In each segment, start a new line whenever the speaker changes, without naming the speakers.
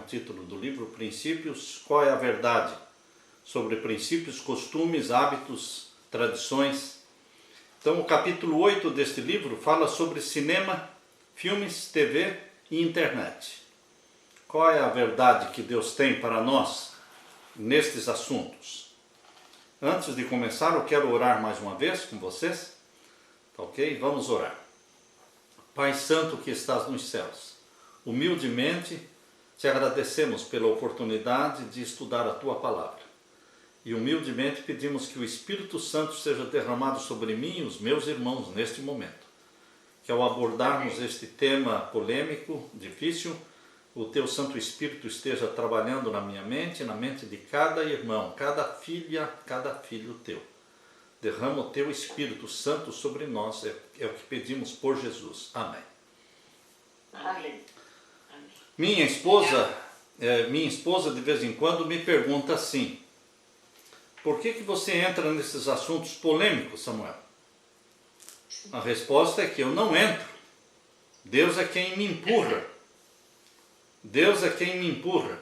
o título do livro, Princípios, qual é a verdade? Sobre princípios, costumes, hábitos, tradições. Então o capítulo 8 deste livro fala sobre cinema, filmes, TV e internet. Qual é a verdade que Deus tem para nós nestes assuntos? Antes de começar, eu quero orar mais uma vez com vocês. Ok? Vamos orar. Pai Santo que estás nos céus, humildemente te agradecemos pela oportunidade de estudar a Tua Palavra. E humildemente pedimos que o Espírito Santo seja derramado sobre mim e os meus irmãos neste momento. Que ao abordarmos este tema polêmico, difícil, o Teu Santo Espírito esteja trabalhando na minha mente, na mente de cada irmão, cada filha, cada filho Teu. Derrama o Teu Espírito Santo sobre nós, é o que pedimos por Jesus. Amém.
Amém.
Minha esposa de vez em quando me pergunta assim: por que você entra nesses assuntos polêmicos, Samuel? A resposta é que eu não entro. Deus é quem me empurra. Deus é quem me empurra.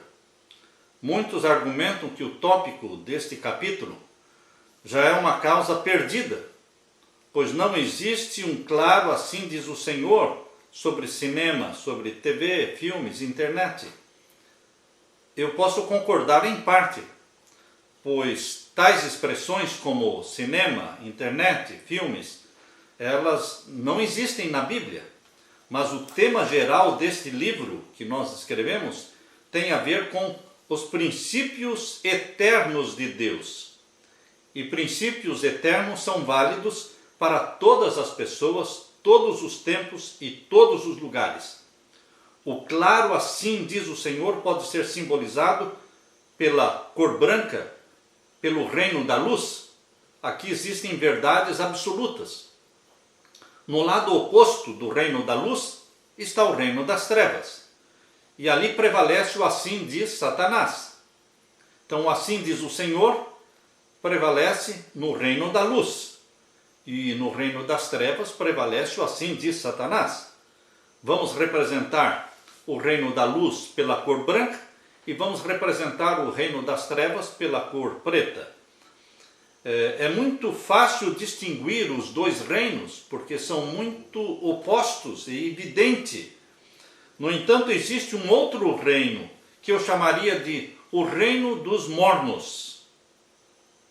Muitos argumentam que o tópico deste capítulo já é uma causa perdida, pois não existe um claro assim diz o Senhor sobre cinema, sobre TV, filmes, internet. Eu posso concordar em parte, pois tais expressões como cinema, internet, filmes, elas não existem na Bíblia. Mas o tema geral deste livro que nós escrevemos tem a ver com os princípios eternos de Deus. E princípios eternos são válidos para todas as pessoas, todos os tempos e todos os lugares. O claro assim diz o Senhor pode ser simbolizado pela cor branca, pelo reino da luz. Aqui existem verdades absolutas. No lado oposto do reino da luz está o reino das trevas. E ali prevalece o assim diz Satanás. Então, o assim diz o Senhor prevalece no reino da luz. E no reino das trevas prevalece o assim diz Satanás. Vamos representar o reino da luz pela cor branca e vamos representar o reino das trevas pela cor preta. É muito fácil distinguir os dois reinos, porque são muito opostos e evidente. No entanto, existe um outro reino, que eu chamaria de o reino dos mornos.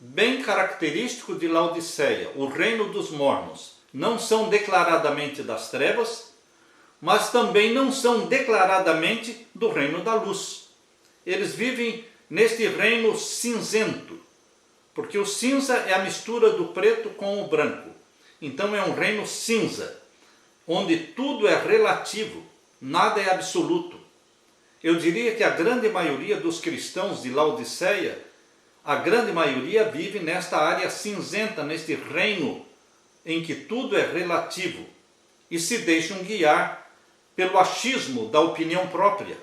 Bem característico de Laodiceia, o reino dos mornos. Não são declaradamente das trevas, mas também não são declaradamente do reino da luz. Eles vivem neste reino cinzento. Porque o cinza é a mistura do preto com o branco. Então é um reino cinza, onde tudo é relativo, nada é absoluto. Eu diria que a grande maioria dos cristãos de Laodiceia, a grande maioria vive nesta área cinzenta, neste reino em que tudo é relativo, e se deixam guiar pelo achismo da opinião própria.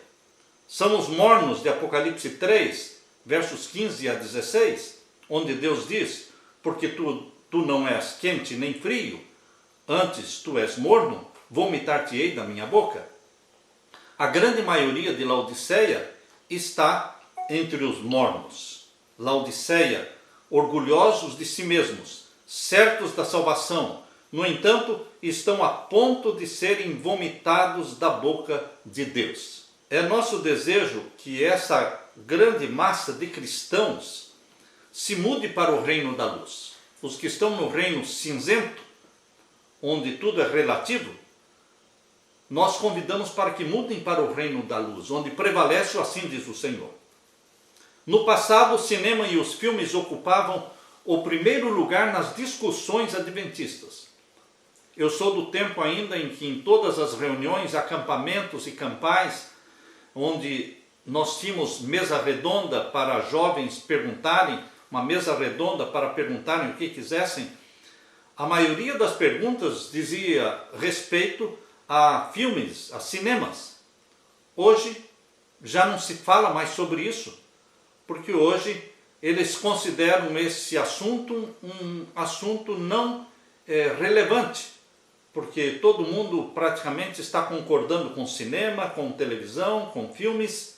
São os mornos de Apocalipse 3, versos 15 a 16, onde Deus diz, porque tu não és quente nem frio, antes tu és morno, vomitar-te-ei da minha boca. A grande maioria de Laodiceia está entre os mornos. Laodiceia, orgulhosos de si mesmos, certos da salvação, no entanto, estão a ponto de serem vomitados da boca de Deus. É nosso desejo que essa grande massa de cristãos se mude para o reino da luz. Os que estão no reino cinzento, onde tudo é relativo, nós convidamos para que mudem para o reino da luz, onde prevalece o assim diz o Senhor. No passado, o cinema e os filmes ocupavam o primeiro lugar nas discussões adventistas. Eu sou do tempo ainda em que em todas as reuniões, acampamentos e campais, onde nós tínhamos mesa redonda para jovens perguntarem, uma mesa redonda para perguntarem o que quisessem, a maioria das perguntas dizia respeito a filmes, a cinemas. Hoje já não se fala mais sobre isso, porque hoje eles consideram esse assunto um assunto não relevante, porque todo mundo praticamente está concordando com cinema, com televisão, com filmes.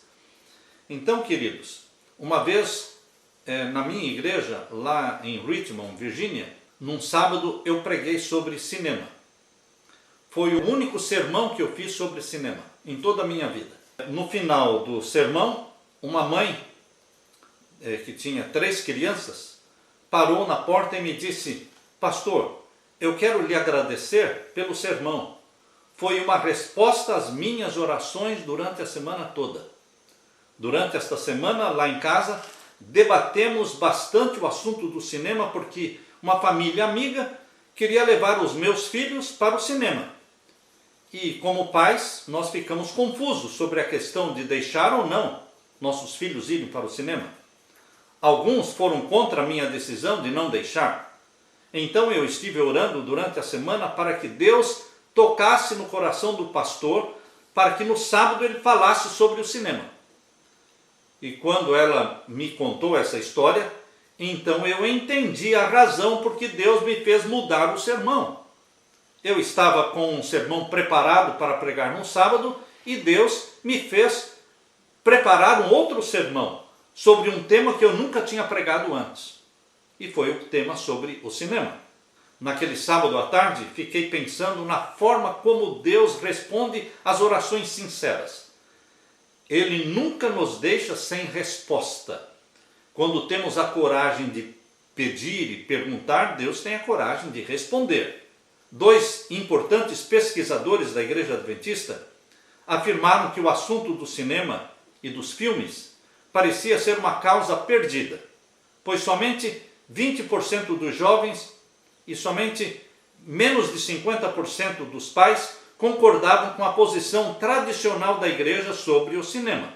Então, queridos, uma vez na minha igreja, lá em Richmond, Virgínia, num sábado eu preguei sobre cinema. Foi o único sermão que eu fiz sobre cinema, em toda a minha vida. No final do sermão, uma mãe que tinha 3 crianças, parou na porta e me disse: pastor, eu quero lhe agradecer pelo sermão. Foi uma resposta às minhas orações durante a semana toda. Durante esta semana, lá em casa, debatemos bastante o assunto do cinema, porque uma família amiga queria levar os meus filhos para o cinema. E como pais, nós ficamos confusos sobre a questão de deixar ou não nossos filhos irem para o cinema. Alguns foram contra a minha decisão de não deixar. Então eu estive orando durante a semana para que Deus tocasse no coração do pastor, para que no sábado ele falasse sobre o cinema. E quando ela me contou essa história, então eu entendi a razão porque Deus me fez mudar o sermão. Eu estava com um sermão preparado para pregar no sábado e Deus me fez preparar um outro sermão sobre um tema que eu nunca tinha pregado antes. E foi o tema sobre o cinema. Naquele sábado à tarde, fiquei pensando na forma como Deus responde às orações sinceras. Ele nunca nos deixa sem resposta. Quando temos a coragem de pedir e perguntar, Deus tem a coragem de responder. 2 importantes pesquisadores da Igreja Adventista afirmaram que o assunto do cinema e dos filmes parecia ser uma causa perdida, pois somente 20% dos jovens e somente menos de 50% dos pais concordavam com a posição tradicional da igreja sobre o cinema.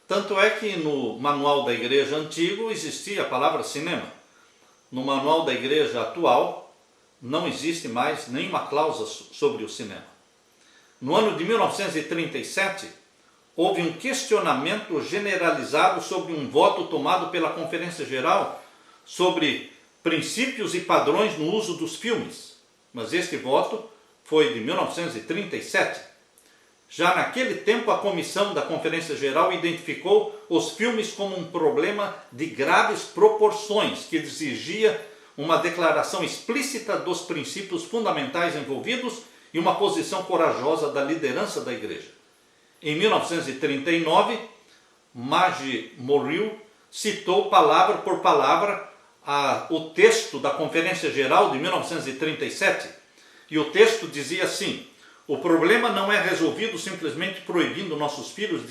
Tanto é que no manual da igreja antigo existia a palavra cinema. No manual da igreja atual não existe mais nenhuma cláusula sobre o cinema. No ano de 1937, houve um questionamento generalizado sobre um voto tomado pela Conferência Geral sobre princípios e padrões no uso dos filmes. Mas este voto foi de 1937. Já naquele tempo, a comissão da Conferência Geral identificou os filmes como um problema de graves proporções, que exigia uma declaração explícita dos princípios fundamentais envolvidos e uma posição corajosa da liderança da igreja. Em 1939, Maggie Morrill citou palavra por palavra o texto da Conferência Geral de 1937, e o texto dizia assim: o problema não é resolvido simplesmente proibindo nossos filhos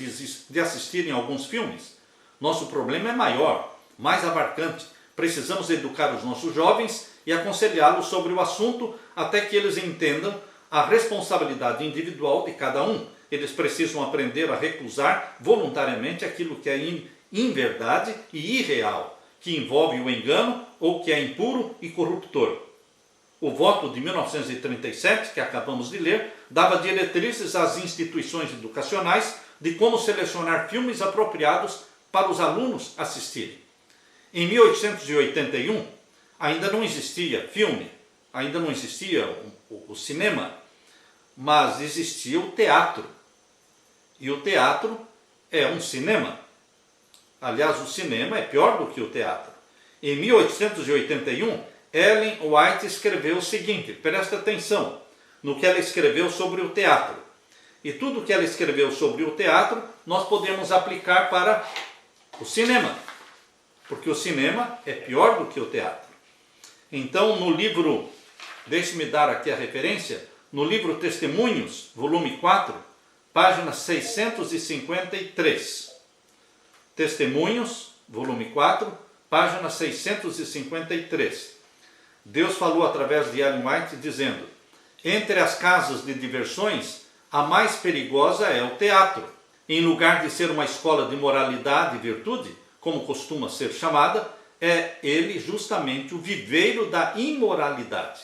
de assistirem a alguns filmes. Nosso problema é maior, mais abarcante. Precisamos educar os nossos jovens e aconselhá-los sobre o assunto até que eles entendam a responsabilidade individual de cada um. Eles precisam aprender a recusar voluntariamente aquilo que é inverdade e irreal, que envolve o engano ou que é impuro e corruptor. O voto de 1937, que acabamos de ler, dava diretrizes às instituições educacionais de como selecionar filmes apropriados para os alunos assistirem. Em 1881, ainda não existia filme, ainda não existia o cinema, mas existia o teatro. E o teatro é um cinema. Aliás, o cinema é pior do que o teatro. Em 1881, Ellen White escreveu o seguinte, presta atenção no que ela escreveu sobre o teatro. E tudo que ela escreveu sobre o teatro, nós podemos aplicar para o cinema, porque o cinema é pior do que o teatro. Então, no livro, deixe-me dar aqui a referência, no livro Testemunhos, volume 4, página 653. Testemunhos, volume 4, página 653. Deus falou através de Ellen White dizendo: entre as casas de diversões, a mais perigosa é o teatro. Em lugar de ser uma escola de moralidade e virtude, como costuma ser chamada, é ele justamente o viveiro da imoralidade.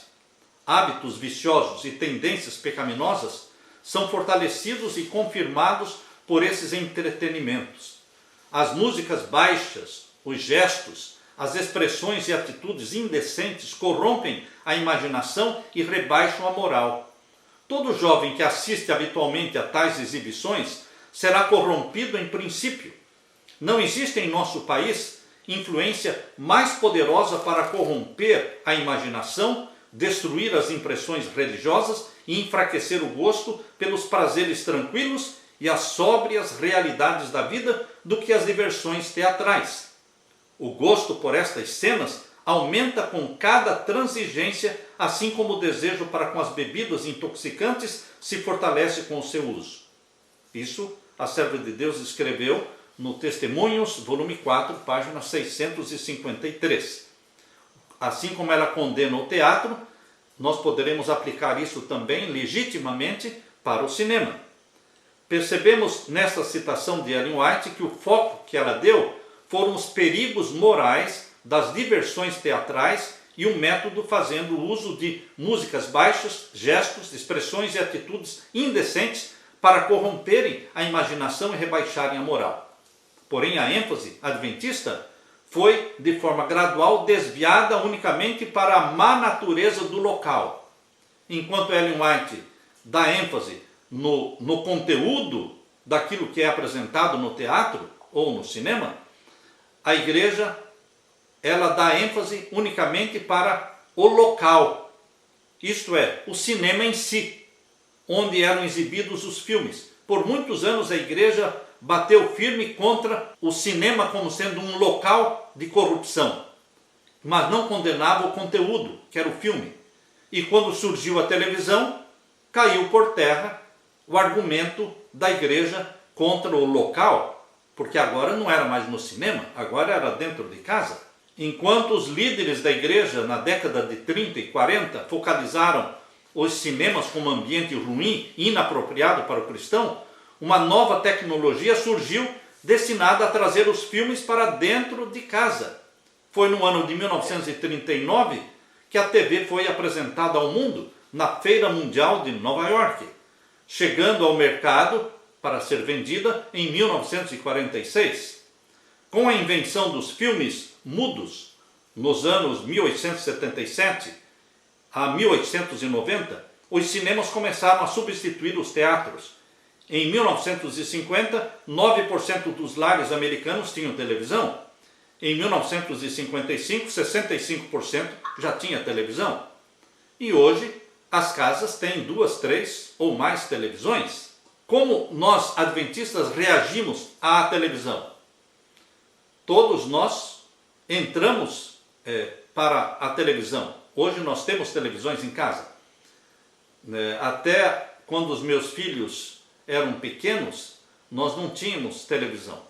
Hábitos viciosos e tendências pecaminosas são fortalecidos e confirmados por esses entretenimentos. As músicas baixas, os gestos, as expressões e atitudes indecentes corrompem a imaginação e rebaixam a moral. Todo jovem que assiste habitualmente a tais exibições será corrompido em princípio. Não existe em nosso país influência mais poderosa para corromper a imaginação, destruir as impressões religiosas e enfraquecer o gosto pelos prazeres tranquilos e as sóbrias realidades da vida do que as diversões teatrais. O gosto por estas cenas aumenta com cada transigência, assim como o desejo para com as bebidas intoxicantes se fortalece com o seu uso. Isso a serva de Deus escreveu no Testemunhos, volume 4, página 653. Assim como ela condena o teatro, nós poderemos aplicar isso também legitimamente para o cinema. Percebemos nesta citação de Ellen White que o foco que ela deu foram os perigos morais das diversões teatrais e o método fazendo uso de músicas baixas, gestos, expressões e atitudes indecentes para corromperem a imaginação e rebaixarem a moral. Porém, a ênfase adventista foi, de forma gradual, desviada unicamente para a má natureza do local. Enquanto Ellen White dá ênfase no conteúdo daquilo que é apresentado no teatro ou no cinema, a igreja ela dá ênfase unicamente para o local, isto é, o cinema em si, onde eram exibidos os filmes. Por muitos anos a igreja bateu firme contra o cinema como sendo um local de corrupção, mas não condenava o conteúdo, que era o filme. E quando surgiu a televisão, caiu por terra o argumento da igreja contra o local, porque agora não era mais no cinema, agora era dentro de casa. Enquanto os líderes da igreja na década de 30 e 40 focalizaram os cinemas como ambiente ruim e inapropriado para o cristão, uma nova tecnologia surgiu destinada a trazer os filmes para dentro de casa. Foi no ano de 1939 que a TV foi apresentada ao mundo na Feira Mundial de Nova York, chegando ao mercado para ser vendida em 1946. Com a invenção dos filmes mudos, nos anos 1877 a 1890, os cinemas começaram a substituir os teatros. Em 1950, 9% dos lares americanos tinham televisão. Em 1955, 65% já tinha televisão. E hoje, as casas têm 2, 3 ou mais televisões. Como nós, adventistas, reagimos à televisão? Todos nós entramos para a televisão. Hoje nós temos televisões em casa. Até quando os meus filhos eram pequenos, nós não tínhamos televisão.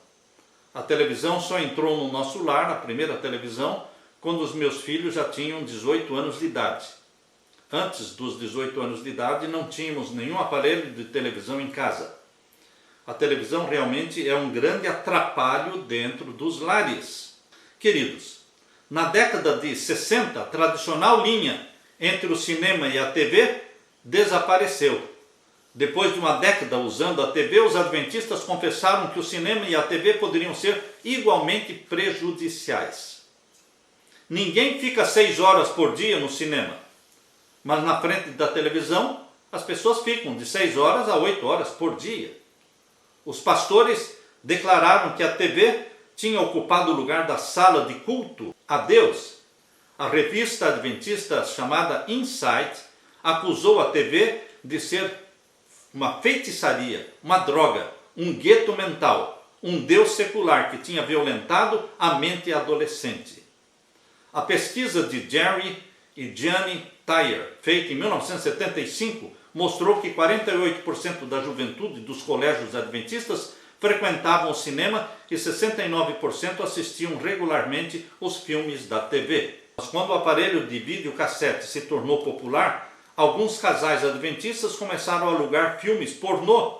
A televisão só entrou no nosso lar, a primeira televisão, quando os meus filhos já tinham 18 anos de idade. Antes dos 18 anos de idade não tínhamos nenhum aparelho de televisão em casa. A televisão realmente é um grande atrapalho dentro dos lares. Queridos, na década de 60, a tradicional linha entre o cinema e a TV desapareceu. Depois de uma década usando a TV, os adventistas confessaram que o cinema e a TV poderiam ser igualmente prejudiciais. Ninguém fica 6 horas por dia no cinema, mas na frente da televisão as pessoas ficam de 6 horas a 8 horas por dia. Os pastores declararam que a TV tinha ocupado o lugar da sala de culto a Deus. A revista adventista chamada Insight acusou a TV de ser uma feitiçaria, uma droga, um gueto mental, um Deus secular que tinha violentado a mente adolescente. A pesquisa de Jerry e Janie Tyre, feita em 1975, mostrou que 48% da juventude dos colégios adventistas frequentavam o cinema e 69% assistiam regularmente os filmes da TV. Mas quando o aparelho de videocassete se tornou popular, alguns casais adventistas começaram a alugar filmes pornô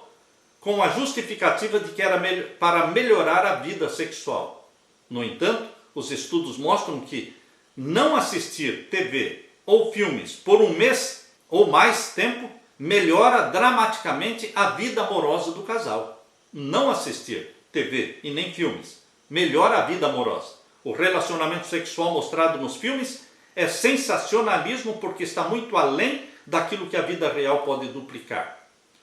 com a justificativa de que era para melhorar a vida sexual. No entanto, os estudos mostram que não assistir TV ou filmes por um mês ou mais tempo melhora dramaticamente a vida amorosa do casal. Não assistir TV e nem filmes melhora a vida amorosa. O relacionamento sexual mostrado nos filmes é sensacionalismo porque está muito além daquilo que a vida real pode duplicar.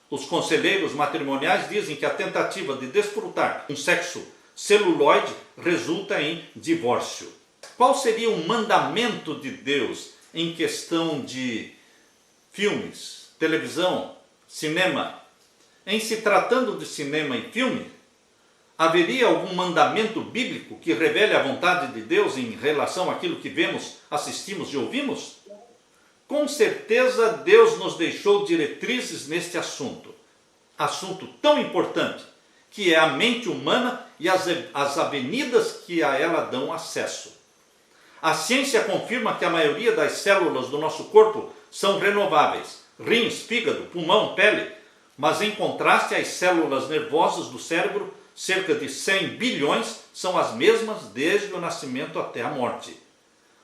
Os conselheiros matrimoniais dizem que a tentativa de desfrutar um sexo celuloide resulta em divórcio. Qual seria o mandamento de Deus em questão de filmes, televisão, cinema? Em se tratando de cinema e filme, haveria algum mandamento bíblico que revele a vontade de Deus em relação àquilo que vemos, assistimos e ouvimos? Com certeza Deus nos deixou diretrizes neste assunto tão importante, que é a mente humana e as avenidas que a ela dão acesso. A ciência confirma que a maioria das células do nosso corpo são renováveis, rins, fígado, pulmão, pele, mas em contraste as células nervosas do cérebro, cerca de 100 bilhões, são as mesmas desde o nascimento até a morte.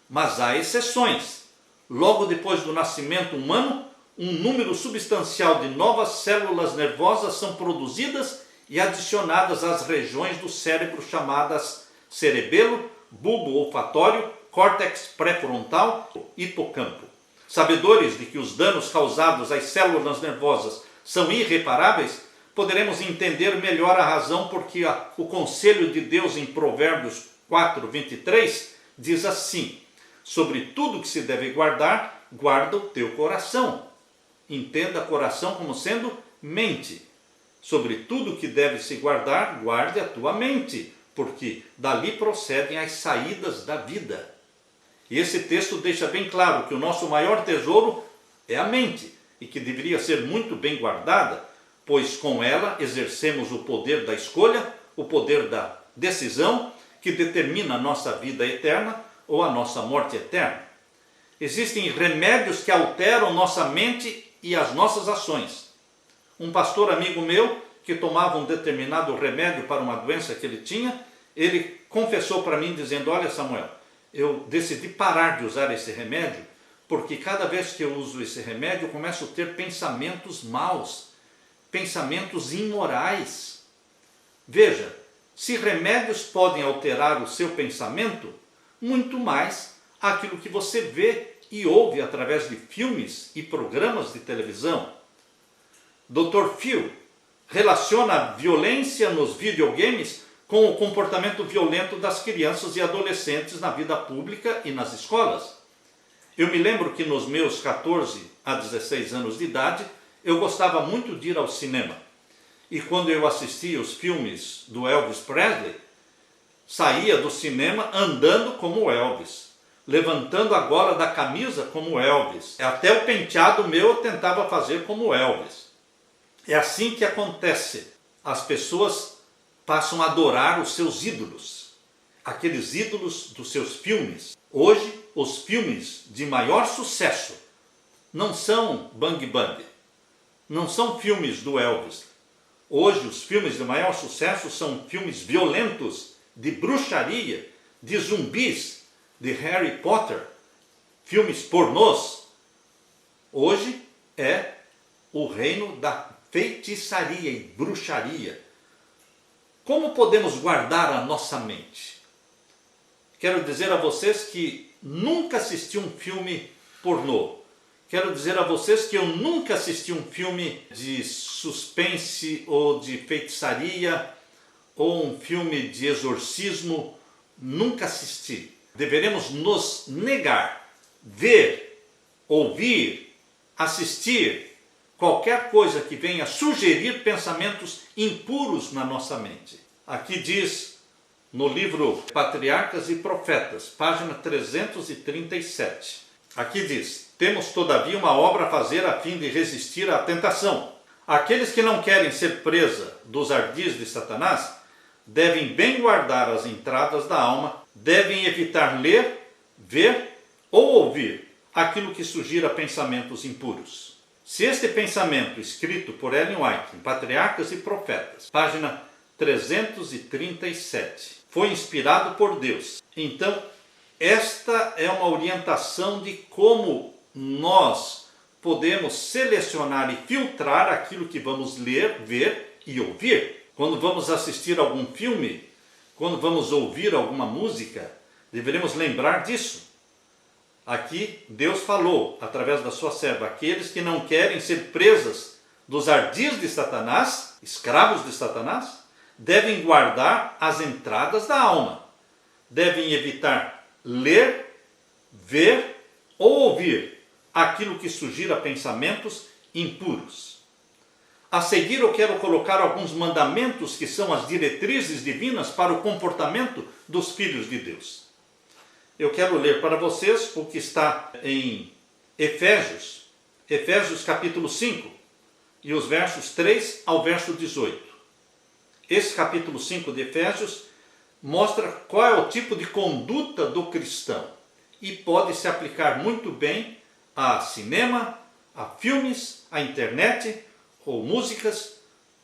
Mas há exceções. Logo depois do nascimento humano, um número substancial de novas células nervosas são produzidas e adicionadas às regiões do cérebro chamadas cerebelo, bulbo olfatório, córtex pré-frontal, hipocampo. Sabedores de que os danos causados às células nervosas são irreparáveis, poderemos entender melhor a razão porque o conselho de Deus em Provérbios 4:23 diz assim: sobre tudo que se deve guardar, guarda o teu coração. Entenda coração como sendo mente. Sobre tudo que deve se guardar, guarde a tua mente, porque dali procedem as saídas da vida. E esse texto deixa bem claro que o nosso maior tesouro é a mente, e que deveria ser muito bem guardada, pois com ela exercemos o poder da escolha, o poder da decisão, que determina a nossa vida eterna ou a nossa morte eterna. Existem remédios que alteram nossa mente e as nossas ações. Um pastor amigo meu, que tomava um determinado remédio para uma doença que ele tinha, ele confessou para mim dizendo: olha, Samuel, eu decidi parar de usar esse remédio, porque cada vez que eu uso esse remédio, eu começo a ter pensamentos maus, pensamentos imorais. Veja, se remédios podem alterar o seu pensamento, muito mais aquilo que você vê e ouve através de filmes e programas de televisão. Dr. Phil relaciona a violência nos videogames com o comportamento violento das crianças e adolescentes na vida pública e nas escolas. Eu me lembro que nos meus 14 a 16 anos de idade, eu gostava muito de ir ao cinema. E quando eu assistia os filmes do Elvis Presley, saía do cinema andando como Elvis, levantando a gola da camisa como Elvis. Até o penteado meu eu tentava fazer como Elvis. É assim que acontece. As pessoas passam a adorar os seus ídolos, aqueles ídolos dos seus filmes. Hoje, os filmes de maior sucesso não são Bang Bang, não são filmes do Elvis. Hoje, os filmes de maior sucesso são filmes violentos, de bruxaria, de zumbis, de Harry Potter, filmes pornôs. Hoje é o reino da feitiçaria e bruxaria. Como podemos guardar a nossa mente? Quero dizer a vocês que nunca assisti um filme pornô. Quero dizer a vocês que eu nunca assisti um filme de suspense ou de feitiçaria ou um filme de exorcismo. Nunca assisti. Deveremos nos negar, ver, ouvir, assistir qualquer coisa que venha sugerir pensamentos impuros na nossa mente. Aqui diz no livro Patriarcas e Profetas, página 337. Aqui diz: temos todavia uma obra a fazer a fim de resistir à tentação. Aqueles que não querem ser presa dos ardis de Satanás devem bem guardar as entradas da alma, devem evitar ler, ver ou ouvir aquilo que sugira pensamentos impuros. Se este pensamento, escrito por Ellen White em Patriarcas e Profetas, página 337, foi inspirado por Deus, então esta é uma orientação de como nós podemos selecionar e filtrar aquilo que vamos ler, ver e ouvir. Quando vamos assistir algum filme, quando vamos ouvir alguma música, deveremos lembrar disso. Aqui Deus falou, através da sua serva, aqueles que não querem ser presas dos ardis de Satanás, escravos de Satanás, devem guardar as entradas da alma. Devem evitar ler, ver ou ouvir aquilo que sugira pensamentos impuros. A seguir, eu quero colocar alguns mandamentos que são as diretrizes divinas para o comportamento dos filhos de Deus. Eu quero ler para vocês o que está em Efésios capítulo 5, e os versos 3 ao verso 18. Esse capítulo 5 de Efésios mostra qual é o tipo de conduta do cristão e pode se aplicar muito bem a cinema, a filmes, a internet ou músicas.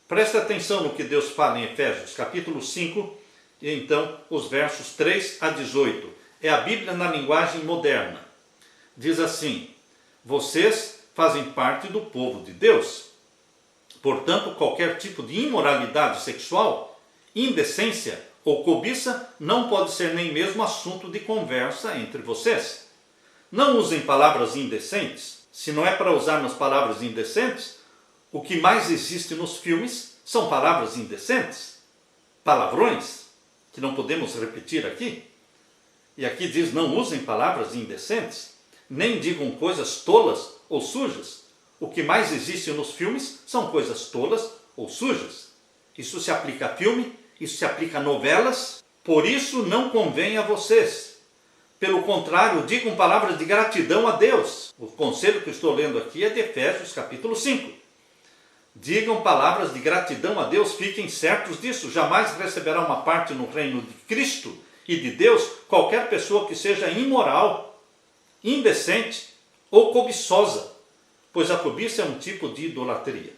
Presta atenção no que Deus fala em Efésios capítulo 5 e então os versos 3 a 18. É a Bíblia na linguagem moderna. Diz assim: vocês fazem parte do povo de Deus. Portanto, qualquer tipo de imoralidade sexual, indecência ou cobiça não pode ser nem mesmo assunto de conversa entre vocês. Não usem palavras indecentes. Se não é para usarmos palavras indecentes, o que mais existe nos filmes são palavras indecentes, palavrões, que não podemos repetir aqui. E aqui diz: não usem palavras indecentes, nem digam coisas tolas ou sujas. O que mais existe nos filmes são coisas tolas ou sujas. Isso se aplica a filme, isso se aplica a novelas. Por isso não convém a vocês. Pelo contrário, digam palavras de gratidão a Deus. O conselho que eu estou lendo aqui é de Efésios capítulo 5. Digam palavras de gratidão a Deus, fiquem certos disso. Jamais receberá uma parte no reino de Cristo e de Deus qualquer pessoa que seja imoral, indecente ou cobiçosa, pois a cobiça é um tipo de idolatria.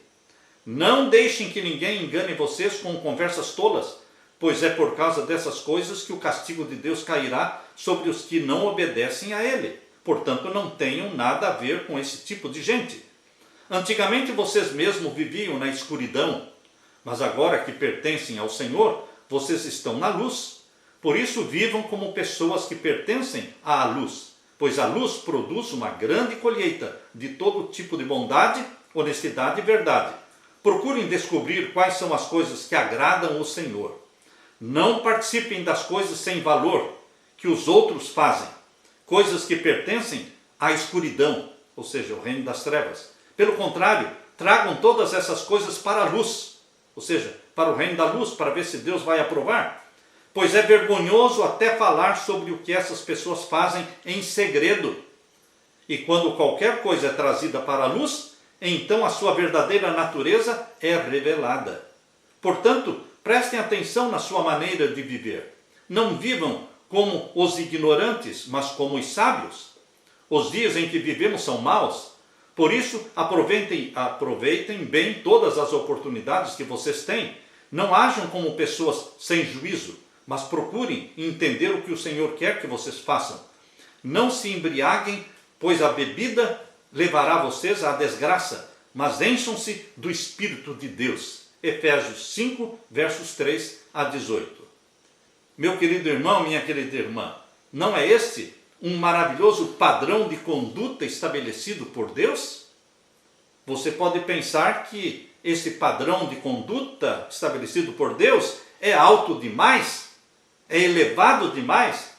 Não deixem que ninguém engane vocês com conversas tolas, pois é por causa dessas coisas que o castigo de Deus cairá sobre os que não obedecem a Ele. Portanto, não tenham nada a ver com esse tipo de gente. Antigamente vocês mesmos viviam na escuridão, mas agora que pertencem ao Senhor, vocês estão na luz. Por isso vivam como pessoas que pertencem à luz, pois a luz produz uma grande colheita de todo tipo de bondade, honestidade e verdade. Procurem descobrir quais são as coisas que agradam o Senhor. Não participem das coisas sem valor que os outros fazem, coisas que pertencem à escuridão, ou seja, o reino das trevas. Pelo contrário, tragam todas essas coisas para a luz, ou seja, para o reino da luz, para ver se Deus vai aprovar. Pois é vergonhoso até falar sobre o que essas pessoas fazem em segredo. E quando qualquer coisa é trazida para a luz, então a sua verdadeira natureza é revelada. Portanto, prestem atenção na sua maneira de viver. Não vivam como os ignorantes, mas como os sábios. Os dias em que vivemos são maus. Por isso, aproveitem bem todas as oportunidades que vocês têm. Não ajam como pessoas sem juízo, mas procurem entender o que o Senhor quer que vocês façam. Não se embriaguem, pois a bebida levará vocês à desgraça, mas encham-se do Espírito de Deus. Efésios 5, versos 3 a 18. Meu querido irmão, minha querida irmã, não é este um maravilhoso padrão de conduta estabelecido por Deus? Você pode pensar que esse padrão de conduta estabelecido por Deus é alto demais, é elevado demais,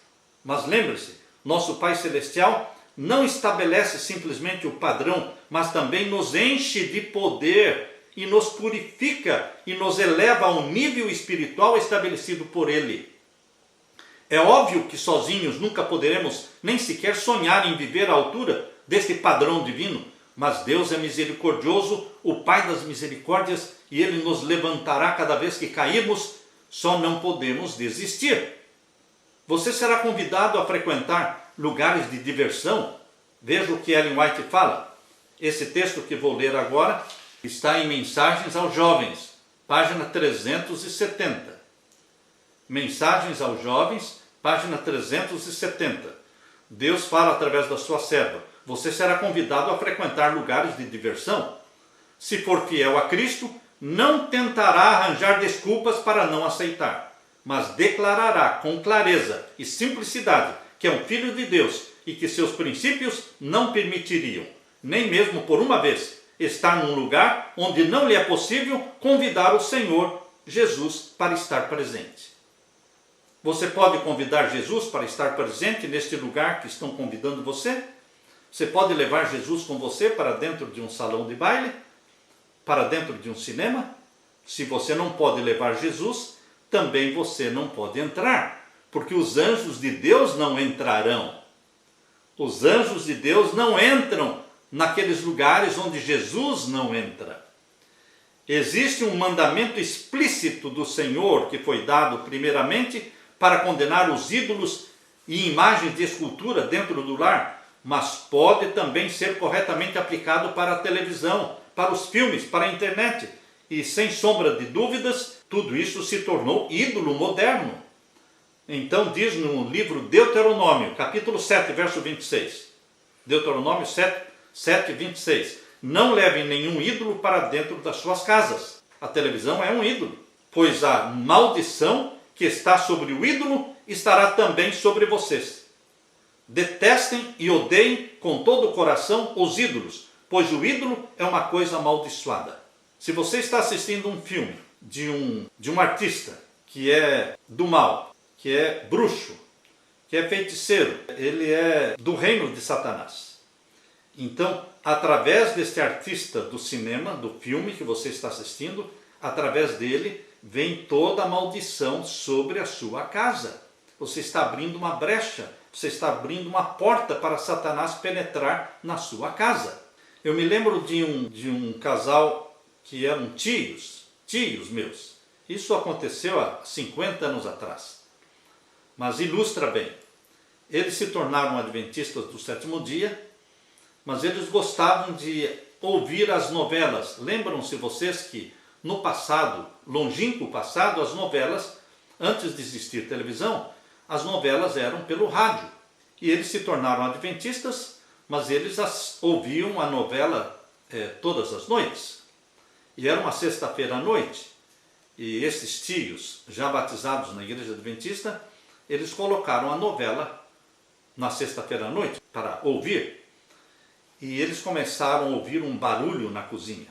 mas lembre-se, nosso Pai Celestial não estabelece simplesmente o padrão, mas também nos enche de poder e nos purifica e nos eleva a um nível espiritual estabelecido por Ele. É óbvio que sozinhos nunca poderemos nem sequer sonhar em viver à altura deste padrão divino, mas Deus é misericordioso, o Pai das misericórdias, e Ele nos levantará cada vez que cairmos, só não podemos desistir. Você será convidado a frequentar lugares de diversão. Veja o que Ellen White fala. Esse texto que vou ler agora está em Mensagens aos Jovens, página 370. Mensagens aos Jovens, página 370. Deus fala através da sua serva. Você será convidado a frequentar lugares de diversão. Se for fiel a Cristo, não tentará arranjar desculpas para não aceitar, mas declarará com clareza e simplicidade que é um filho de Deus e que seus princípios não permitiriam, nem mesmo por uma vez, estar num lugar onde não lhe é possível convidar o Senhor Jesus para estar presente. Você pode convidar Jesus para estar presente neste lugar que estão convidando você? Você pode levar Jesus com você para dentro de um salão de baile? Para dentro de um cinema? Se você não pode levar Jesus, também você não pode entrar, porque os anjos de Deus não entrarão. Os anjos de Deus não entram naqueles lugares onde Jesus não entra. Existe um mandamento explícito do Senhor que foi dado primeiramente para condenar os ídolos e imagens de escultura dentro do lar, mas pode também ser corretamente aplicado para a televisão, para os filmes, para a internet. E sem sombra de dúvidas, tudo isso se tornou ídolo moderno. Então diz no livro Deuteronômio, capítulo 7, verso 26. Deuteronômio 7, 26. Não levem nenhum ídolo para dentro das suas casas. A televisão é um ídolo, pois a maldição que está sobre o ídolo estará também sobre vocês. Detestem e odeiem com todo o coração os ídolos, pois o ídolo é uma coisa amaldiçoada. Se você está assistindo um filme de um artista que é do mal, que é bruxo, que é feiticeiro, ele é do reino de Satanás. Então, através deste artista do cinema, do filme que você está assistindo, através dele vem toda a maldição sobre a sua casa. Você está abrindo uma brecha, você está abrindo uma porta para Satanás penetrar na sua casa. Eu me lembro de um casal que eram tios meus. Isso aconteceu há 50 anos atrás. Mas ilustra bem. Eles se tornaram adventistas do sétimo dia, mas eles gostavam de ouvir as novelas. Lembram-se vocês que no passado, longínquo passado, as novelas, antes de existir televisão, as novelas eram pelo rádio. E eles se tornaram adventistas, mas eles ouviam a novela todas as noites. E era uma sexta-feira à noite. E esses tios, já batizados na igreja adventista, eles colocaram a novela na sexta-feira à noite para ouvir. E eles começaram a ouvir um barulho na cozinha.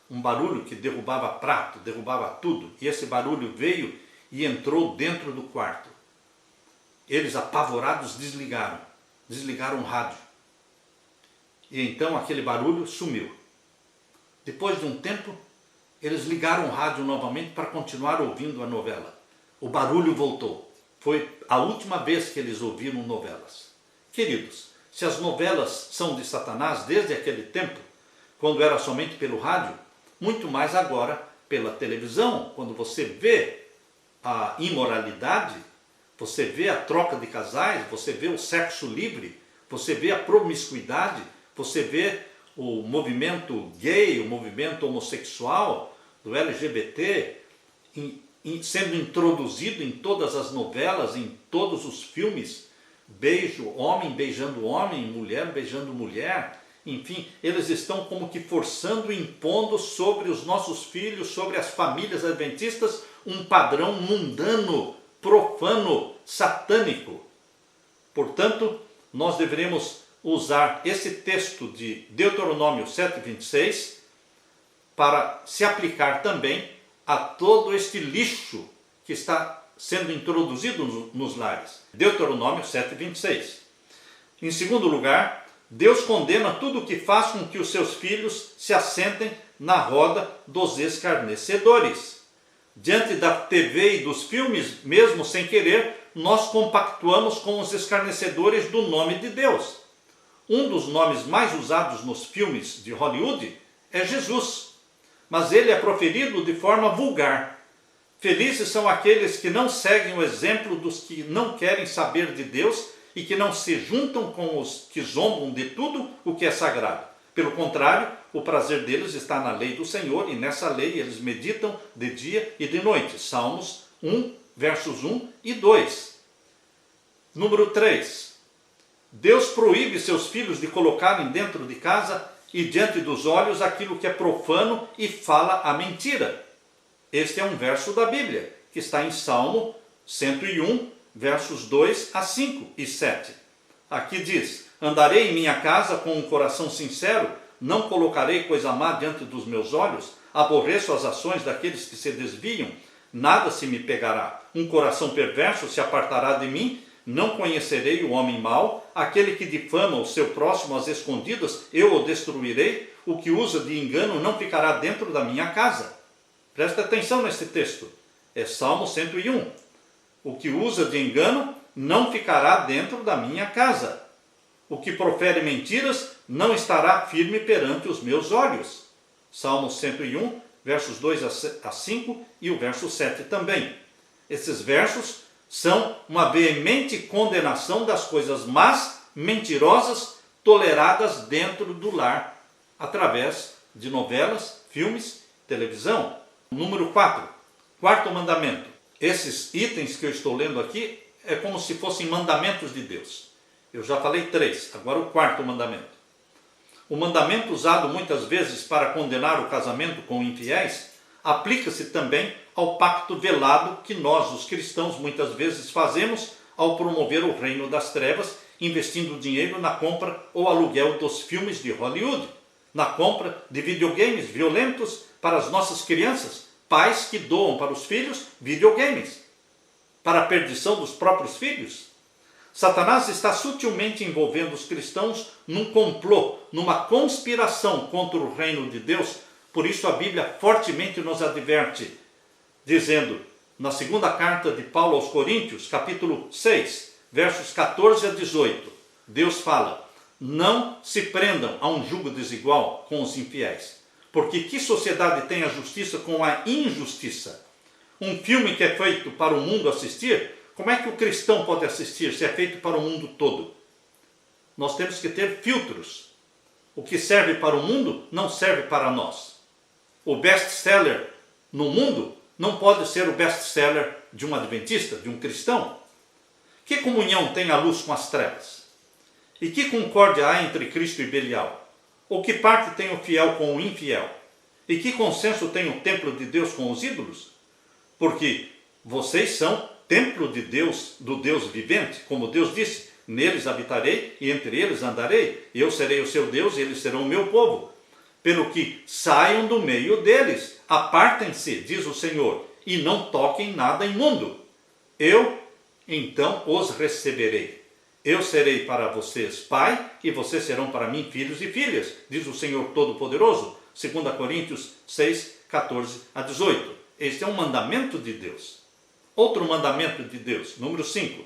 Um barulho que derrubava prato, derrubava tudo. E esse barulho veio e entrou dentro do quarto. Eles, apavorados, desligaram o rádio. E então aquele barulho sumiu. Depois de um tempo, eles ligaram o rádio novamente para continuar ouvindo a novela. O barulho voltou. Foi a última vez que eles ouviram novelas. Queridos, se as novelas são de Satanás desde aquele tempo, quando era somente pelo rádio, muito mais agora pela televisão, quando você vê a imoralidade, você vê a troca de casais, você vê o sexo livre, você vê a promiscuidade, você vê o movimento gay, o movimento homossexual, do LGBT, sendo introduzido em todas as novelas, em todos os filmes, beijo, homem beijando homem, mulher beijando mulher, enfim, eles estão como que forçando, impondo sobre os nossos filhos, sobre as famílias adventistas, um padrão mundano, profano, satânico. Portanto, nós deveremos usar esse texto de Deuteronômio 7:26 para se aplicar também a todo este lixo que está sendo introduzido nos lares. Deuteronômio 7:26. Em segundo lugar, Deus condena tudo o que faz com que os seus filhos se assentem na roda dos escarnecedores. Diante da TV e dos filmes, mesmo sem querer, nós compactuamos com os escarnecedores do nome de Deus. Um dos nomes mais usados nos filmes de Hollywood é Jesus, mas ele é proferido de forma vulgar. Felizes são aqueles que não seguem o exemplo dos que não querem saber de Deus e que não se juntam com os que zombam de tudo o que é sagrado. Pelo contrário, o prazer deles está na lei do Senhor, e nessa lei eles meditam de dia e de noite. Salmos 1, versos 1 e 2. Número 3. Deus proíbe seus filhos de colocarem dentro de casa e diante dos olhos aquilo que é profano e fala a mentira. Este é um verso da Bíblia, que está em Salmo 101, versos 2 a 5 e 7. Aqui diz: andarei em minha casa com um coração sincero, não colocarei coisa má diante dos meus olhos, aborreço as ações daqueles que se desviam, nada se me pegará. Um coração perverso se apartará de mim, não conhecerei o homem mau, aquele que difama o seu próximo às escondidas, eu o destruirei, o que usa de engano não ficará dentro da minha casa. Presta atenção nesse texto, é Salmo 101. O que usa de engano não ficará dentro da minha casa. O que profere mentiras não estará firme perante os meus olhos. Salmo 101, versos 2 a 5 e o verso 7 também. Esses versos são uma veemente condenação das coisas más, mentirosas, toleradas dentro do lar, através de novelas, filmes, televisão. Número 4, quarto mandamento. Esses itens que eu estou lendo aqui é como se fossem mandamentos de Deus. Eu já falei 3, agora o quarto mandamento. O mandamento usado muitas vezes para condenar o casamento com infiéis aplica-se também ao pacto velado que nós, os cristãos, muitas vezes fazemos ao promover o reino das trevas, investindo dinheiro na compra ou aluguel dos filmes de Hollywood, na compra de videogames violentos para as nossas crianças, pais que doam para os filhos videogames, para a perdição dos próprios filhos. Satanás está sutilmente envolvendo os cristãos num complô, numa conspiração contra o reino de Deus. Por isso a Bíblia fortemente nos adverte, dizendo, na segunda carta de Paulo aos Coríntios, capítulo 6, versos 14 a 18, Deus fala: não se prendam a um jugo desigual com os infiéis, porque que sociedade tem a justiça com a injustiça? Um filme que é feito para o mundo assistir, como é que o cristão pode assistir se é feito para o mundo todo? Nós temos que ter filtros. O que serve para o mundo não serve para nós. O best-seller no mundo não pode ser o best-seller de um adventista, de um cristão. Que comunhão tem a luz com as trevas? E que concórdia há entre Cristo e Belial? Ou que parte tem o fiel com o infiel? E que consenso tem o templo de Deus com os ídolos? Porque vocês são templo de Deus, do Deus vivente, como Deus disse, neles habitarei e entre eles andarei, eu serei o seu Deus e eles serão o meu povo. Pelo que saiam do meio deles, apartem-se, diz o Senhor, e não toquem nada imundo. Eu, então, os receberei. Eu serei para vocês pai, e vocês serão para mim filhos e filhas, diz o Senhor Todo-Poderoso, 2 Coríntios 6, 14 a 18. Este é um mandamento de Deus. Outro mandamento de Deus, número 5,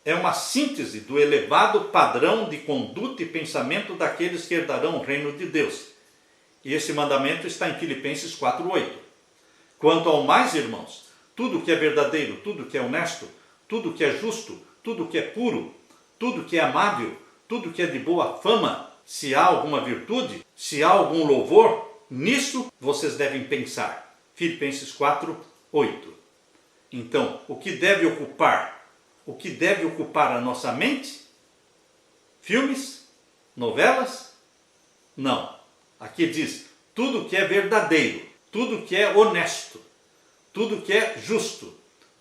é uma síntese do elevado padrão de conduta e pensamento daqueles que herdarão o reino de Deus. E esse mandamento está em Filipenses 4:8. Quanto ao mais, irmãos, tudo que é verdadeiro, tudo que é honesto, tudo que é justo, tudo que é puro, tudo que é amável, tudo que é de boa fama, se há alguma virtude, se há algum louvor, nisso vocês devem pensar. Filipenses 4:8. Então, o que deve ocupar? O que deve ocupar a nossa mente? Filmes? Novelas? Não. Aqui diz, tudo que é verdadeiro, tudo que é honesto, tudo que é justo,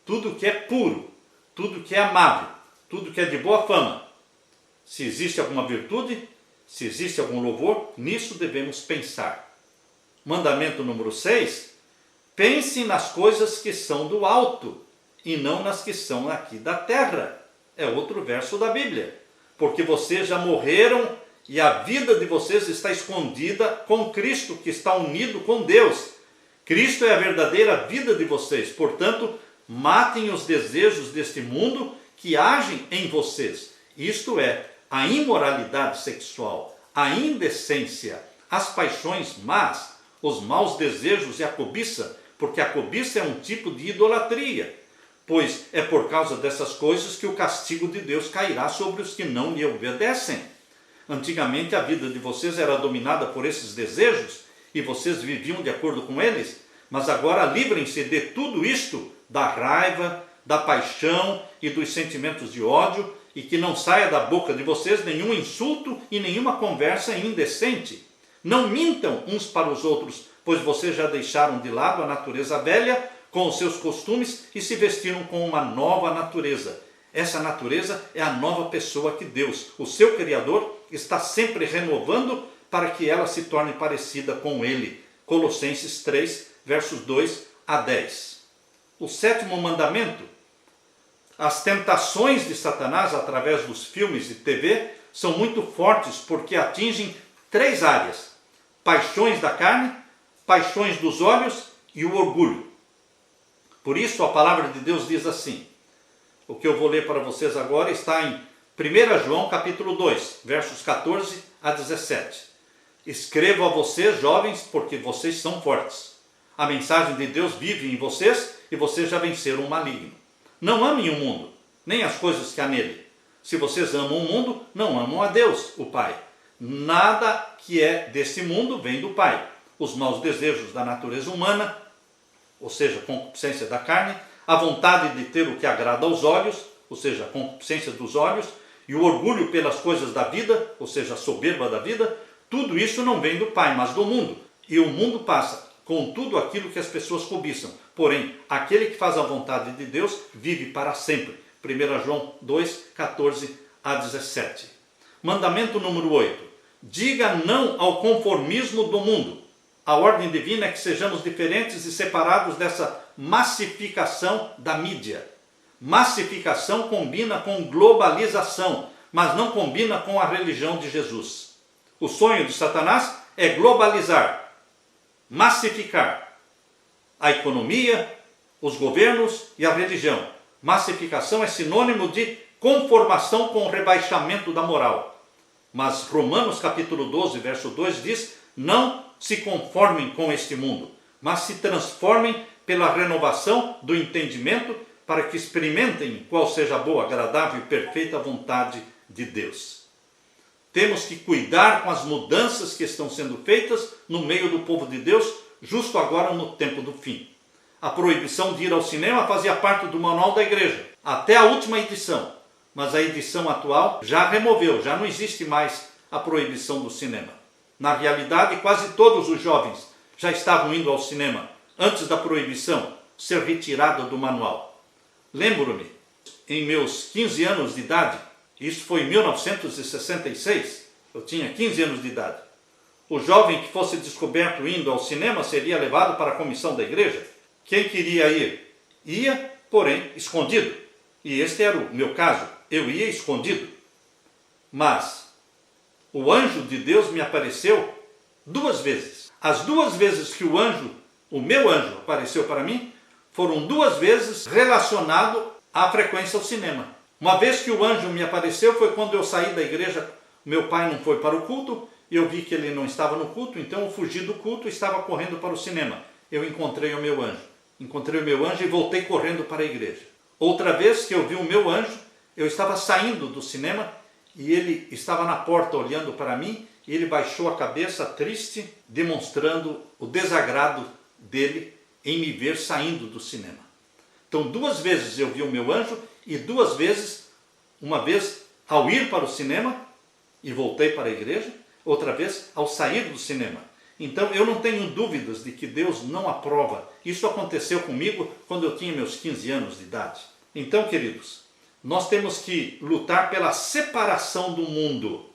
tudo que é puro, tudo que é amável, tudo que é de boa fama. Se existe alguma virtude, se existe algum louvor, nisso devemos pensar. Mandamento número 6, pense nas coisas que são do alto e não nas que são aqui da terra. É outro verso da Bíblia. Porque vocês já morreram e a vida de vocês está escondida com Cristo, que está unido com Deus. Cristo é a verdadeira vida de vocês. Portanto, matem os desejos deste mundo que agem em vocês. Isto é, a imoralidade sexual, a indecência, as paixões más, os maus desejos e a cobiça, porque a cobiça é um tipo de idolatria, pois é por causa dessas coisas que o castigo de Deus cairá sobre os que não lhe obedecem. Antigamente a vida de vocês era dominada por esses desejos e vocês viviam de acordo com eles, mas agora livrem-se de tudo isto, da raiva, da paixão e dos sentimentos de ódio, e que não saia da boca de vocês nenhum insulto e nenhuma conversa indecente. Não mintam uns para os outros, pois vocês já deixaram de lado a natureza velha com os seus costumes e se vestiram com uma nova natureza. Essa natureza é a nova pessoa que Deus, o seu Criador, está sempre renovando para que ela se torne parecida com Ele. Colossenses 3, versos 2 a 10. O sétimo mandamento, as tentações de Satanás através dos filmes de TV são muito fortes porque atingem 3 áreas: paixões da carne, paixões dos olhos e o orgulho. Por isso a palavra de Deus diz assim, o que eu vou ler para vocês agora está em 1 João capítulo 2, versos 14 a 17. Escrevo a vocês, jovens, porque vocês são fortes. A mensagem de Deus vive em vocês e vocês já venceram o maligno. Não amem o mundo, nem as coisas que há nele. Se vocês amam o mundo, não amam a Deus, o Pai. Nada que é desse mundo vem do Pai. Os maus desejos da natureza humana, ou seja, a concupiscência da carne, a vontade de ter o que agrada aos olhos, ou seja, a concupiscência dos olhos, e o orgulho pelas coisas da vida, ou seja, a soberba da vida, tudo isso não vem do Pai, mas do mundo. E o mundo passa com tudo aquilo que as pessoas cobiçam. Porém, aquele que faz a vontade de Deus vive para sempre. 1 João 2, 14 a 17. Mandamento número 8. Diga não ao conformismo do mundo. A ordem divina é que sejamos diferentes e separados dessa massificação da mídia. Massificação combina com globalização, mas não combina com a religião de Jesus. O sonho de Satanás é globalizar, massificar a economia, os governos e a religião. Massificação é sinônimo de conformação com o rebaixamento da moral. Mas Romanos capítulo 12, verso 2 diz: não se conformem com este mundo, mas se transformem pela renovação do entendimento, para que experimentem qual seja a boa, agradável e perfeita vontade de Deus. Temos que cuidar com as mudanças que estão sendo feitas no meio do povo de Deus, justo agora no tempo do fim. A proibição de ir ao cinema fazia parte do manual da igreja, até a última edição. Mas a edição atual já removeu, já não existe mais a proibição do cinema. Na realidade, quase todos os jovens já estavam indo ao cinema antes da proibição ser retirada do manual. Lembro-me, em meus 15 anos de idade, isso foi em 1966, eu tinha 15 anos de idade. O jovem que fosse descoberto indo ao cinema seria levado para a comissão da igreja. Quem queria ir? Ia, porém, escondido. E este era o meu caso, eu ia escondido. Mas o anjo de Deus me apareceu 2 vezes. As 2 vezes que o meu anjo apareceu para mim, foram 2 vezes relacionado à frequência ao cinema. Uma vez que o anjo me apareceu foi quando eu saí da igreja, meu pai não foi para o culto, e eu vi que ele não estava no culto, então eu fugi do culto e estava correndo para o cinema. Eu encontrei o meu anjo. Encontrei o meu anjo e voltei correndo para a igreja. Outra vez que eu vi o meu anjo, eu estava saindo do cinema e ele estava na porta olhando para mim, e ele baixou a cabeça triste, demonstrando o desagrado dele em me ver saindo do cinema. Então 2 vezes eu vi o meu anjo e 2 vezes, uma vez ao ir para o cinema e voltei para a igreja, outra vez ao sair do cinema. Então eu não tenho dúvidas de que Deus não aprova. Isso aconteceu comigo quando eu tinha meus 15 anos de idade. Então, queridos, nós temos que lutar pela separação do mundo.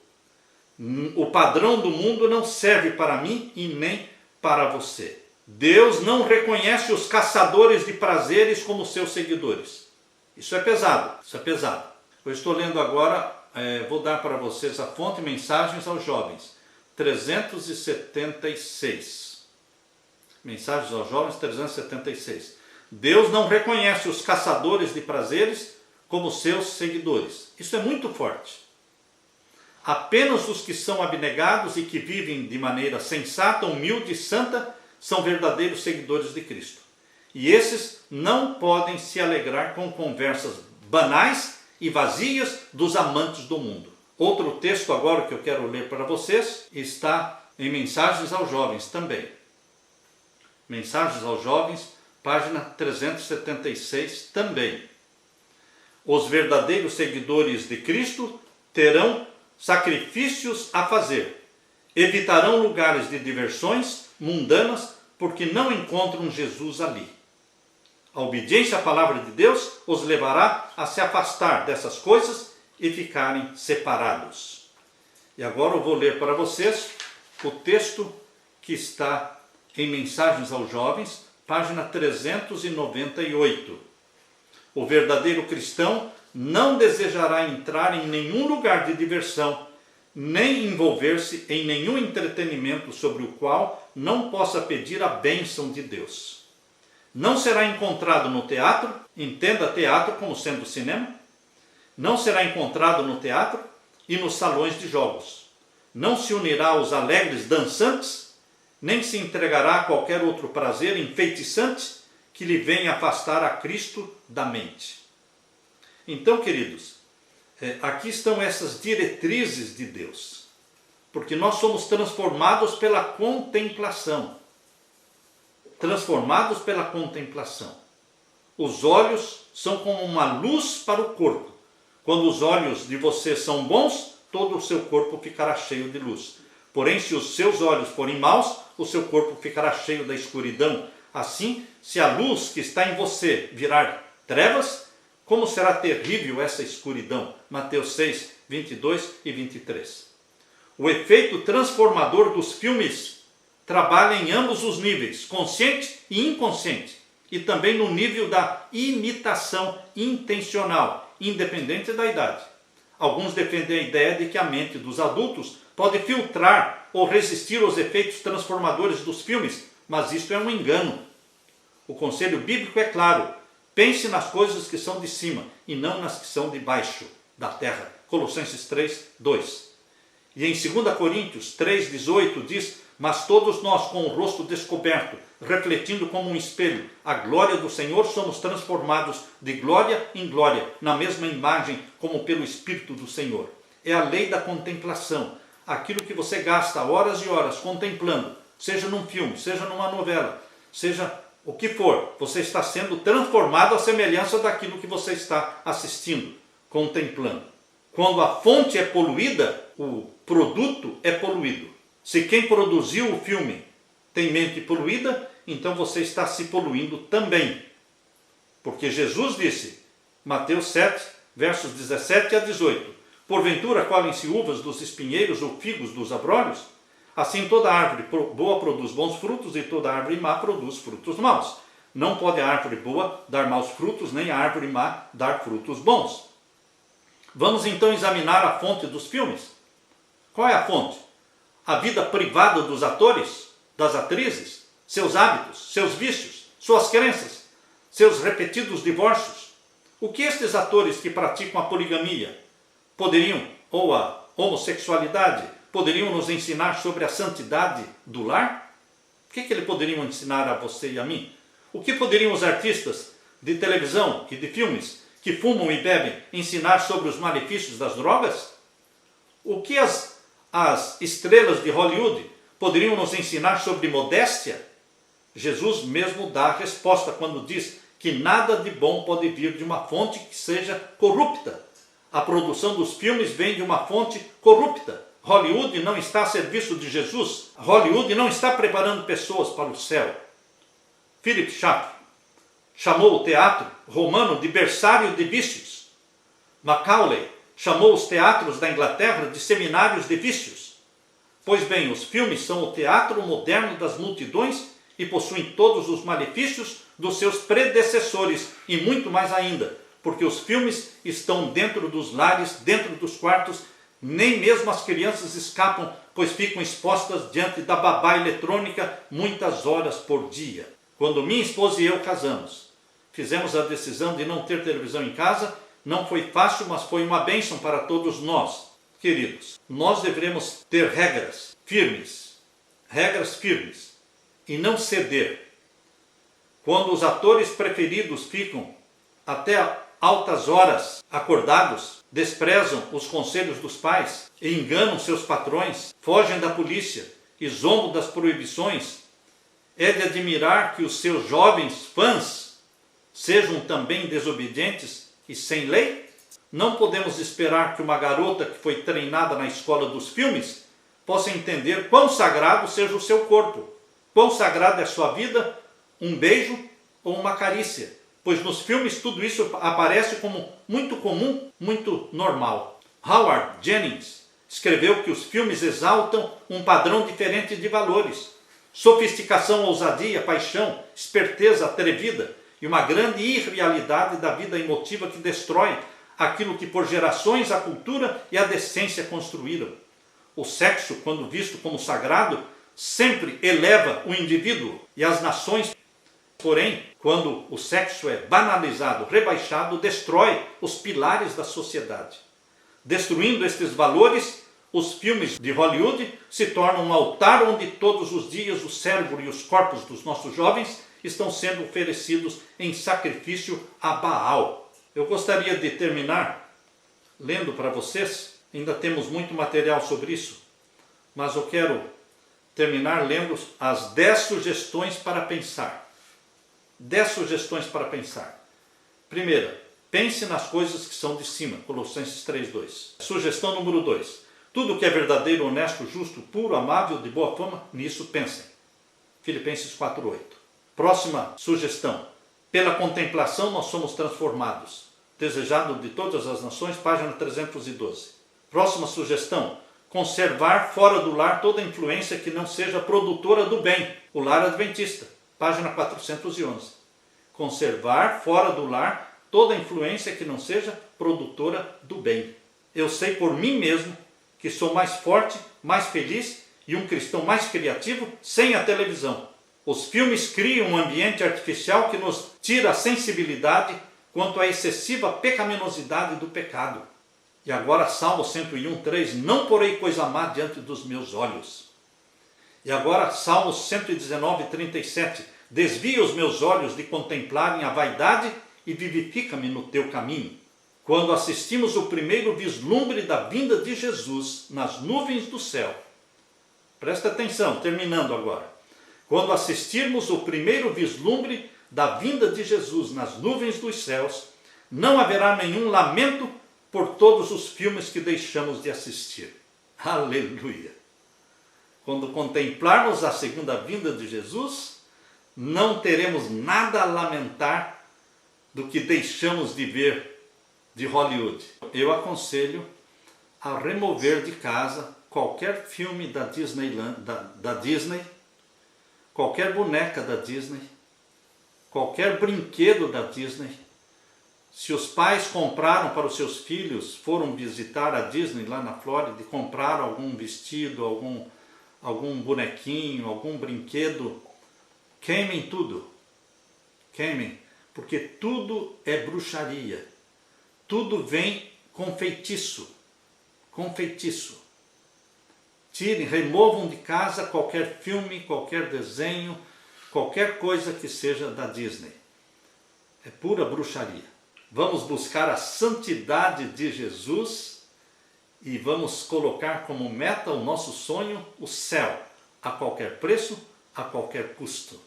O padrão do mundo não serve para mim e nem para você. Deus não reconhece os caçadores de prazeres como seus seguidores. Isso é pesado, isso é pesado. Eu estou lendo agora, vou dar para vocês a fonte Mensagens aos Jovens, 376. Mensagens aos Jovens, 376. Deus não reconhece os caçadores de prazeres como seus seguidores. Isso é muito forte. Apenas os que são abnegados e que vivem de maneira sensata, humilde e santa são verdadeiros seguidores de Cristo. E esses não podem se alegrar com conversas banais e vazias dos amantes do mundo. Outro texto agora que eu quero ler para vocês está em Mensagens aos Jovens também. Mensagens aos Jovens, página 376 também. Os verdadeiros seguidores de Cristo terão sacrifícios a fazer. Evitarão lugares de diversões mundanas porque não encontram Jesus ali. A obediência à palavra de Deus os levará a se afastar dessas coisas e ficarem separados. E agora eu vou ler para vocês o texto que está em Mensagens aos Jovens, página 398. O verdadeiro cristão não desejará entrar em nenhum lugar de diversão, nem envolver-se em nenhum entretenimento sobre o qual não possa pedir a bênção de Deus. Não será encontrado no teatro, entenda teatro como sendo cinema, não será encontrado no teatro e nos salões de jogos. Não se unirá aos alegres dançantes, nem se entregará a qualquer outro prazer enfeitiçante que lhe venha afastar a Cristo da mente. Então, queridos, aqui estão essas diretrizes de Deus, porque nós somos transformados pela contemplação. Transformados pela contemplação. Os olhos são como uma luz para o corpo. Quando os olhos de você são bons, todo o seu corpo ficará cheio de luz. Porém, se os seus olhos forem maus, o seu corpo ficará cheio da escuridão. Assim, se a luz que está em você virar trevas, como será terrível essa escuridão? Mateus 6, 22 e 23. O efeito transformador dos filmes trabalha em ambos os níveis, consciente e inconsciente, e também no nível da imitação intencional, independente da idade. Alguns defendem a ideia de que a mente dos adultos pode filtrar ou resistir aos efeitos transformadores dos filmes, mas isto é um engano. O conselho bíblico é claro: pense nas coisas que são de cima e não nas que são de baixo da terra. Colossenses 3, 2. E em 2 Coríntios 3, 18 diz: mas todos nós, com o rosto descoberto, refletindo como um espelho a glória do Senhor, somos transformados de glória em glória, na mesma imagem como pelo Espírito do Senhor. É a lei da contemplação. Aquilo que você gasta horas e horas contemplando, seja num filme, seja numa novela, seja o que for, você está sendo transformado à semelhança daquilo que você está assistindo, contemplando. Quando a fonte é poluída, o produto é poluído. Se quem produziu o filme tem mente poluída, então você está se poluindo também. Porque Jesus disse, Mateus 7, versos 17 a 18, porventura colhem-se uvas dos espinheiros ou figos dos abrolhos? Assim toda árvore boa produz bons frutos e toda árvore má produz frutos maus. Não pode a árvore boa dar maus frutos, nem a árvore má dar frutos bons. Vamos então examinar a fonte dos filmes. Qual é a fonte? A vida privada dos atores, das atrizes, seus hábitos, seus vícios, suas crenças, seus repetidos divórcios. O que estes atores que praticam a poligamia poderiam, ou a homossexualidade, poderiam nos ensinar sobre a santidade do lar? O que eles poderiam ensinar a você e a mim? O que poderiam os artistas de televisão e de filmes que fumam e bebem ensinar sobre os malefícios das drogas? O que as estrelas de Hollywood poderiam nos ensinar sobre modéstia? Jesus mesmo dá a resposta quando diz que nada de bom pode vir de uma fonte que seja corrupta. A produção dos filmes vem de uma fonte corrupta. Hollywood não está a serviço de Jesus. Hollywood não está preparando pessoas para o céu. Philip Chaplin chamou o teatro romano de berçário de vícios. Macaulay chamou os teatros da Inglaterra de seminários de vícios. Pois bem, os filmes são o teatro moderno das multidões e possuem todos os malefícios dos seus predecessores e muito mais ainda, porque os filmes estão dentro dos lares, dentro dos quartos. Nem mesmo as crianças escapam, pois ficam expostas diante da babá eletrônica muitas horas por dia. Quando minha esposa e eu casamos, fizemos a decisão de não ter televisão em casa. Não foi fácil, mas foi uma bênção para todos nós. Queridos, nós devemos ter regras firmes, e não ceder. Quando os atores preferidos ficam até altas horas acordados, desprezam os conselhos dos pais, enganam seus patrões, fogem da polícia e zombam das proibições, é de admirar que os seus jovens fãs sejam também desobedientes e sem lei? Não podemos esperar que uma garota que foi treinada na escola dos filmes possa entender quão sagrado seja o seu corpo, quão sagrada é a sua vida, um beijo ou uma carícia, pois nos filmes tudo isso aparece como muito comum, muito normal. Howard Jennings escreveu que os filmes exaltam um padrão diferente de valores. sofisticação, ousadia, paixão, esperteza atrevida e uma grande irrealidade da vida emotiva que destrói aquilo que por gerações a cultura e a decência construíram. O sexo, quando visto como sagrado, sempre eleva o indivíduo e as nações. Porém, quando o sexo é banalizado, rebaixado, destrói os pilares da sociedade. Destruindo estes valores, os filmes de Hollywood se tornam um altar onde todos os dias o cérebro e os corpos dos nossos jovens estão sendo oferecidos em sacrifício a Baal. Eu gostaria de terminar lendo para vocês, ainda temos muito material sobre isso, mas eu quero terminar lendo as 10 sugestões para pensar. 10 sugestões para pensar. Primeira, pense nas coisas que são de cima, Colossenses 3:2. Sugestão número 2. Tudo que é verdadeiro, honesto, justo, puro, amável, de boa fama, nisso pensem. Filipenses 4:8. Próxima sugestão. Pela contemplação nós somos transformados. Desejado de todas as nações, página 312. Próxima sugestão. Conservar fora do lar toda influência que não seja produtora do bem. O Lar Adventista, página 411. Conservar fora do lar toda influência que não seja produtora do bem. Eu sei por mim mesmo que sou mais forte, mais feliz e um cristão mais criativo sem a televisão. Os filmes criam um ambiente artificial que nos tira a sensibilidade quanto à excessiva pecaminosidade do pecado. E agora Salmo 101:3, não porei coisa má diante dos meus olhos. E agora Salmos 119:37, desvia os meus olhos de contemplarem a vaidade e vivifica-me no teu caminho. Quando assistimos o primeiro vislumbre da vinda de Jesus nas nuvens do céu, presta atenção, terminando agora. Quando assistirmos o primeiro vislumbre da vinda de Jesus nas nuvens dos céus, não haverá nenhum lamento por todos os filmes que deixamos de assistir. Aleluia! Quando contemplarmos a segunda vinda de Jesus, não teremos nada a lamentar do que deixamos de ver de Hollywood. Eu aconselho a remover de casa qualquer filme da Disney, qualquer boneca da Disney, qualquer brinquedo da Disney. Se os pais compraram para os seus filhos, foram visitar a Disney lá na Flórida e compraram algum vestido, algum bonequinho, algum brinquedo, queimem tudo. Queimem, porque tudo é bruxaria. Tudo vem com feitiço. Com feitiço. Tirem, removam de casa qualquer filme, qualquer desenho, qualquer coisa que seja da Disney. É pura bruxaria. Vamos buscar a santidade de Jesus e vamos colocar como meta o nosso sonho, o céu, a qualquer preço, a qualquer custo.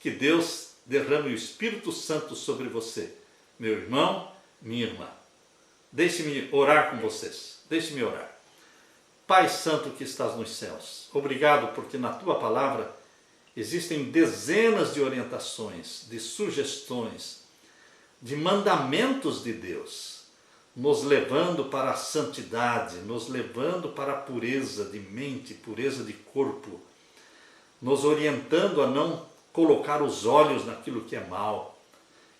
Que Deus derrame o Espírito Santo sobre você, meu irmão, minha irmã. Deixe-me orar com vocês. Deixe-me orar. Pai Santo que estás nos céus, obrigado porque na Tua palavra existem dezenas de orientações, de sugestões, de mandamentos de Deus, nos levando para a santidade, nos levando para a pureza de mente, pureza de corpo, nos orientando a não colocar os olhos naquilo que é mal.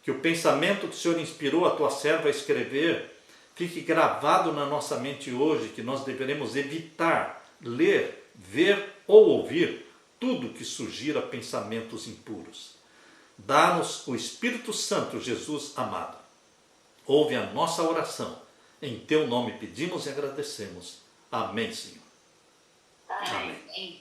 Que o pensamento que o Senhor inspirou a Tua serva a escrever fique gravado na nossa mente hoje, que nós deveremos evitar ler, ver ou ouvir tudo que sugira pensamentos impuros. Dá-nos o Espírito Santo, Jesus amado. Ouve a nossa oração. Em Teu nome pedimos e agradecemos. Amém, Senhor.
Amém.